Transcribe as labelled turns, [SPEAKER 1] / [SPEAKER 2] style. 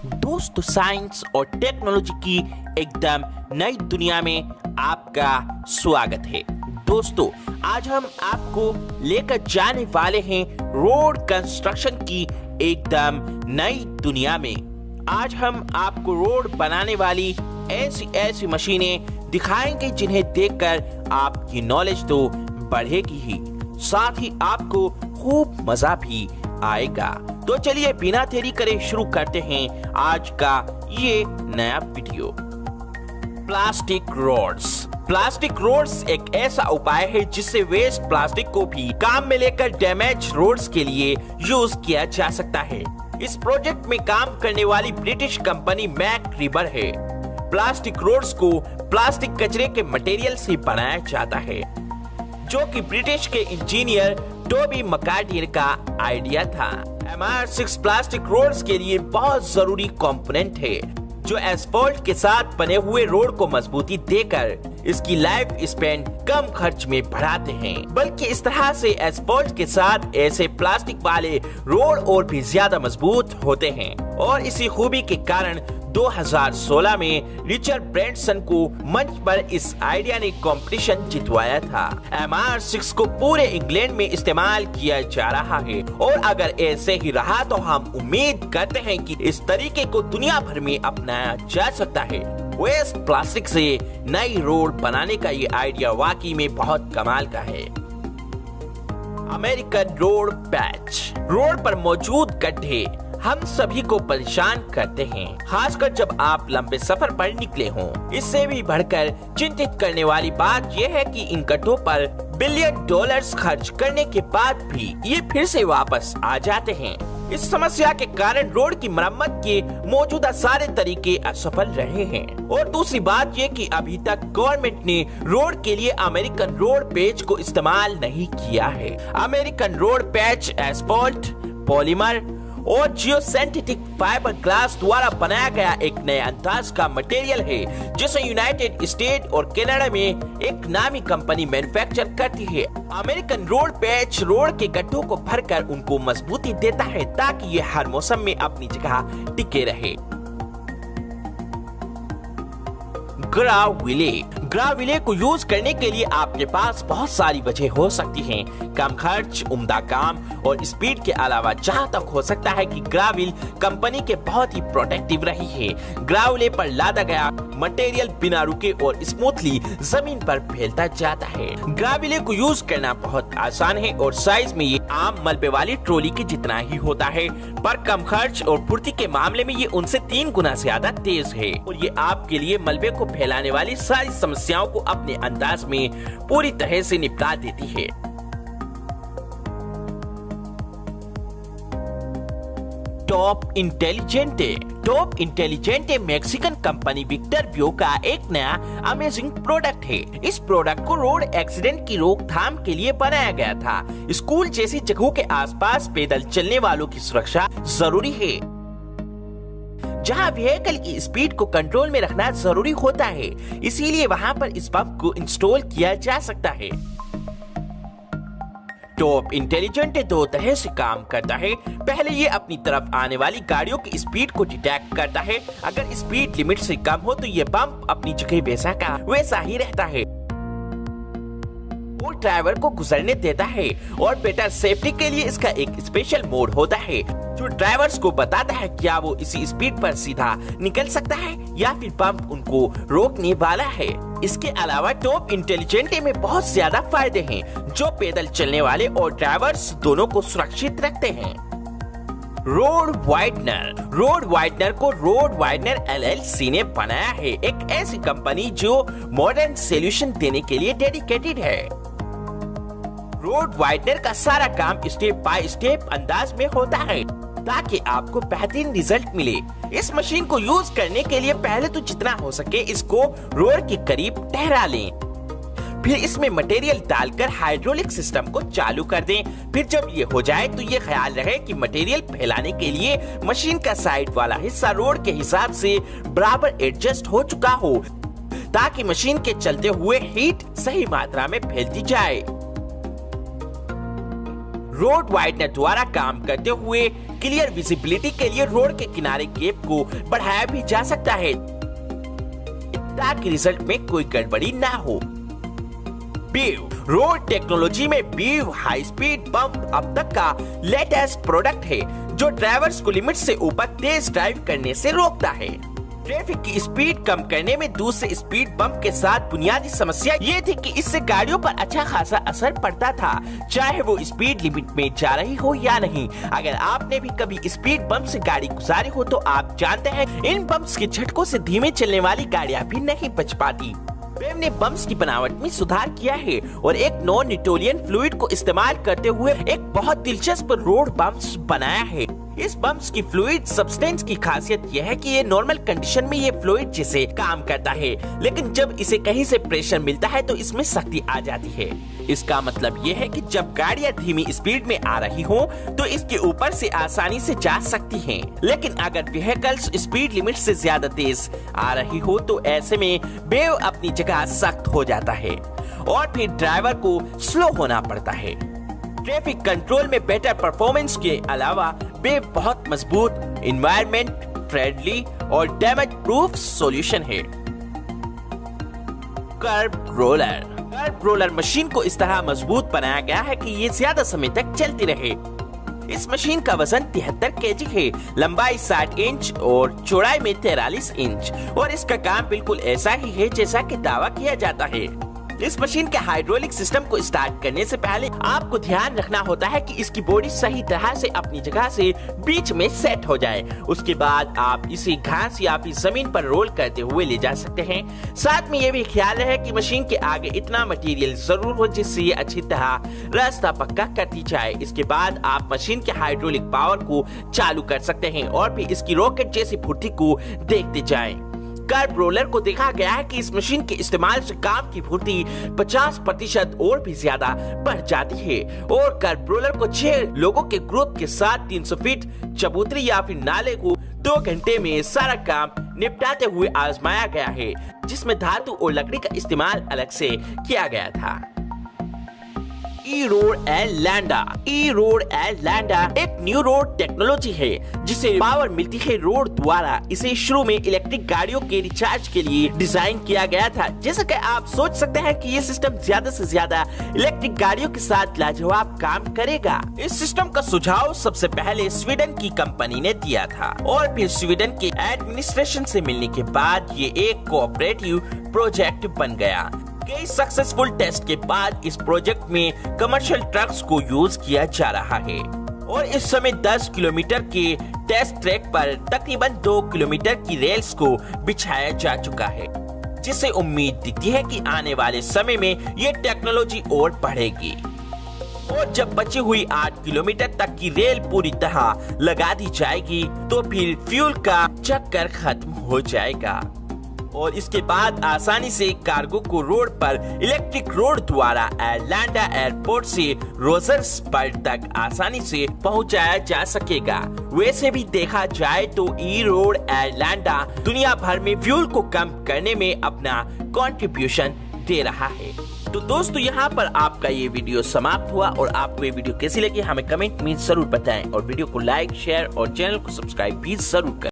[SPEAKER 1] दोस्तों, साइंस और टेक्नोलॉजी की एकदम नई दुनिया में आपका स्वागत है। दोस्तों, आज हम आपको लेकर जाने वाले हैं रोड कंस्ट्रक्शन की एकदम नई दुनिया में। आज हम आपको रोड बनाने वाली ऐसी मशीनें दिखाएंगे जिन्हें देखकर आपकी नॉलेज तो बढ़ेगी ही, साथ ही आपको खूब मजा भी आएगा। तो चलिए बिना देरी करे शुरू करते हैं आज का ये नया वीडियो। प्लास्टिक रोड्स एक ऐसा उपाय है जिससे वेस्ट प्लास्टिक को भी काम में लेकर डैमेज रोड्स के लिए यूज किया जा सकता है। इस प्रोजेक्ट में काम करने वाली ब्रिटिश कंपनी मैकरिबर है। प्लास्टिक रोड्स को प्लास्टिक कचरे के मटेरियल से बनाया जाता है, जो कि ब्रिटिश के इंजीनियर टोबी मकार्डियर का आइडिया था। MR6 प्लास्टिक रोड्स के लिए बहुत जरूरी कंपोनेंट है, जो एस्फॉल्ट के साथ बने हुए रोड को मजबूती देकर इसकी लाइफ स्पैन कम खर्च में बढ़ाते हैं। बल्कि इस तरह से एस्फॉल्ट के साथ ऐसे प्लास्टिक वाले रोड और भी ज्यादा मजबूत होते हैं। और इसी खूबी के कारण 2016 में रिचर्ड ब्रैंसन को मंच पर इस आइडिया ने कंपटीशन जितवाया था। MR6 को पूरे इंग्लैंड में इस्तेमाल किया जा रहा है और अगर ऐसे ही रहा तो हम उम्मीद करते हैं कि इस तरीके को दुनिया भर में अपनाया जा सकता है। वेस्ट प्लास्टिक से नई रोड बनाने का ये आइडिया वाकई में बहुत कमाल का है। American road patch. रोड पर मौजूद गड्ढे हम सभी को परेशान करते हैं, खासकर जब आप लंबे सफर पर निकले हों। इससे भी बढ़कर चिंतित करने वाली बात यह है कि इन गड्ढों पर $बिलियन खर्च करने के बाद भी ये फिर से वापस आ जाते हैं। इस समस्या के कारण रोड की मरम्मत के मौजूदा सारे तरीके असफल रहे हैं। और दूसरी बात ये कि अभी तक गवर्नमेंट ने रोड के लिए अमेरिकन रोड पैच को इस्तेमाल नहीं किया है। American road patch asphalt, polymer और जियोसिंथेटिक फाइबर ग्लास द्वारा बनाया गया एक नए अंदाज का मटेरियल है, जिसे यूनाइटेड स्टेट और कनाडा में एक नामी कंपनी मैन्युफैक्चर करती है। अमेरिकन रोड पैच रोड के गड्ढों को भरकर उनको मजबूती देता है ताकि ये हर मौसम में अपनी जगह टिके रहे। ग्राविले को यूज करने के लिए आपके पास बहुत सारी वजह हो सकती हैं। कम खर्च, उम्दा काम और स्पीड के अलावा जहां तक हो सकता है कि ग्राविल कंपनी के बहुत ही प्रोटेक्टिव रही है। ग्राविले पर लादा गया मटेरियल बिना रुके और स्मूथली जमीन पर फैलता जाता है। ग्राविले को यूज करना बहुत आसान है और साइज में ये आम मलबे वाली ट्रॉली के जितना ही होता है, पर कम खर्च और फुर्ती के मामले में ये उनसे 3 गुना ज्यादा तेज है। और ये आपके लिए मलबे को फैलाने वाली सारी समस्याओं को अपने अंदाज में पूरी तरह से निपटा देती है। टॉप इंटेलिजेंटे मैक्सिकन कंपनी विक्टरव्यू का एक नया अमेजिंग प्रोडक्ट है। इस प्रोडक्ट को रोड एक्सीडेंट की रोकथाम के लिए बनाया गया था। स्कूल जैसी जगहों के आसपास पैदल चलने वालों की सुरक्षा जरूरी है, जहां व्हीकल की स्पीड को कंट्रोल में रखना जरूरी होता है। इसीलिए वहां पर इस पंप को इंस्टॉल किया जा सकता है। टॉप इंटेलिजेंट 2 तरह से काम करता है। पहले ये अपनी तरफ आने वाली गाड़ियों की स्पीड को डिटेक्ट करता है। अगर स्पीड लिमिट से कम हो तो ये पंप अपनी जगह वैसा का वैसा ही रहता है और ड्राइवर को गुजरने देता है। और बेटर सेफ्टी के लिए इसका एक स्पेशल मोड होता है, जो ड्राइवर्स को बताता है क्या वो इसी स्पीड पर सीधा निकल सकता है या फिर पंप उनको रोकने वाला है। इसके अलावा टॉप इंटेलिजेंटे में बहुत ज्यादा फायदे हैं, जो पैदल चलने वाले और ड्राइवर्स दोनों को सुरक्षित रखते हैं। रोड वाइडनर को रोड वाइडनर LLC ने बनाया है, एक ऐसी कंपनी जो मॉडर्न सॉल्यूशन देने के लिए डेडिकेटेड है। रोड वाइडनर का सारा काम स्टेप बाय स्टेप अंदाज में होता है ताकि आपको बेहतरीन रिजल्ट मिले। इस मशीन को यूज करने के लिए पहले तो जितना हो सके इसको रोड के करीब ठहरा लें, फिर इसमें मटेरियल डालकर हाइड्रोलिक सिस्टम को चालू कर दें। फिर जब ये हो जाए तो ये ख्याल रहे कि मटेरियल फैलाने के लिए मशीन का साइड वाला हिस्सा रोड के हिसाब से बराबर एडजस्ट हो चुका हो, ताकि मशीन के चलते हुए हीट सही मात्रा में फैलती जाए। रोड वाइडनर द्वारा काम करते हुए क्लियर विजिबिलिटी के लिए रोड के किनारे गैप को बढ़ाया भी जा सकता है ताकि रिजल्ट में कोई गड़बड़ी ना हो। बीव रोड टेक्नोलॉजी में बीव हाई स्पीड बम्प अब तक का लेटेस्ट प्रोडक्ट है जो ड्राइवर्स को लिमिट से ऊपर तेज ड्राइव करने से रोकता है। ट्रैफिक की स्पीड कम करने में दूसरे स्पीड बम्प के साथ बुनियादी समस्या ये थी कि इससे गाड़ियों पर अच्छा खासा असर पड़ता था, चाहे वो स्पीड लिमिट में जा रही हो या नहीं। अगर आपने भी कभी स्पीड बम्प से गाड़ी गुजारी हो तो आप जानते हैं इन बम्प्स के झटकों से धीमे चलने वाली गाड़ियां भी नहीं बच पाती। बेव ने बम्प्स की बनावट में सुधार किया है और एक नॉन न्यूटोनियन फ्लूइड को इस्तेमाल करते हुए एक बहुत दिलचस्प रोड बम्प्स बनाया है। इस बम्प्स की फ्लूइड सब्सटेंस की खासियत यह है कि ये नॉर्मल कंडीशन में ये फ्लूइड जैसे काम करता है, लेकिन जब इसे कहीं से प्रेशर मिलता है तो इसमें सख्ती आ जाती है। इसका मतलब ये है कि जब गाड़ियां धीमी स्पीड में आ रही हो तो इसके ऊपर से आसानी से जा सकती हैं, लेकिन अगर व्हीकल्स स्पीड लिमिट से ज्यादा तेज आ रही हो तो ऐसे में बेव अपनी जगह सख्त हो जाता है और फिर ड्राइवर को स्लो होना पड़ता है। ट्रैफिक कंट्रोल में बेटर परफॉर्मेंस के अलावा बेव बहुत मजबूत, एनवायरनमेंट फ्रेंडली और डैमेज प्रूफ सॉल्यूशन है। कर्ब रोलर मशीन को इस तरह मजबूत बनाया गया है कि ये ज्यादा समय तक चलती रहे। इस मशीन का वजन 73 केजी है, लंबाई 60 इंच और चौड़ाई में 43 इंच और इसका काम बिल्कुल ऐसा ही है जैसा कि दावा किया जाता है। इस मशीन के हाइड्रोलिक सिस्टम को स्टार्ट करने से पहले आपको ध्यान रखना होता है कि इसकी बॉडी सही तरह से अपनी जगह से बीच में सेट हो जाए। उसके बाद आप इसे घास या फिर जमीन पर रोल करते हुए ले जा सकते हैं। साथ में ये भी ख्याल रहे कि मशीन के आगे इतना मटेरियल जरूर हो जिससे ये अच्छी तरह रास्ता पक्का करती जाए। इसके बाद आप मशीन के हाइड्रोलिक पावर को चालू कर सकते हैं और फिर इसकी रॉकेट जैसी फुर्ती को देखते जाएं। कर्ब रोलर को देखा गया है कि इस मशीन के इस्तेमाल से काम की फुर्ती 50% और भी ज्यादा बढ़ जाती है और कर्ब रोलर को 6 लोगों के ग्रुप के साथ 300 फीट चबूतरी या फिर नाले को 2 घंटे में सारा काम निपटाते हुए आजमाया गया है, जिसमें धातु और लकड़ी का इस्तेमाल अलग से किया गया था। ई-रोड लैंडा एक न्यू रोड टेक्नोलॉजी है जिसे पावर मिलती है रोड द्वारा। इसे शुरू में इलेक्ट्रिक गाड़ियों के रिचार्ज के लिए डिजाइन किया गया था। जैसा कि आप सोच सकते हैं कि ये सिस्टम ज्यादा से ज्यादा इलेक्ट्रिक गाड़ियों के साथ लाजवाब काम करेगा। इस सिस्टम का सुझाव सबसे पहले स्वीडन की कंपनी ने दिया था और फिर स्वीडन के एडमिनिस्ट्रेशन से मिलने के बाद ये एक कोऑपरेटिव प्रोजेक्ट बन गया। कई सक्सेसफुल टेस्ट के बाद इस प्रोजेक्ट में कमर्शियल ट्रक्स को यूज किया जा रहा है और इस समय 10 किलोमीटर के टेस्ट ट्रैक पर तकरीबन 2 किलोमीटर की रेल्स को बिछाया जा चुका है, जिससे उम्मीद दिखती है कि आने वाले समय में ये टेक्नोलॉजी और बढ़ेगी और जब बची हुई 8 किलोमीटर तक की रेल पूरी तरह लगा दी जाएगी तो फिर फ्यूल का चक्कर खत्म हो जाएगा और इसके बाद आसानी से कार्गो को रोड पर इलेक्ट्रिक रोड द्वारा एयरलैंडा एयरपोर्ट से रोजर्सबर्ग तक आसानी से पहुंचाया जा सकेगा। वैसे भी देखा जाए तो ई-रोड एयरलैंडा दुनिया भर में फ्यूल को कम करने में अपना कंट्रीब्यूशन दे रहा है। तो दोस्तों यहाँ पर आपका ये वीडियो समाप्त हुआ और आपको ये वीडियो कैसी लगी हमें कमेंट में जरूर बताएं और वीडियो को लाइक शेयर और चैनल को सब्सक्राइब भी जरूर करें।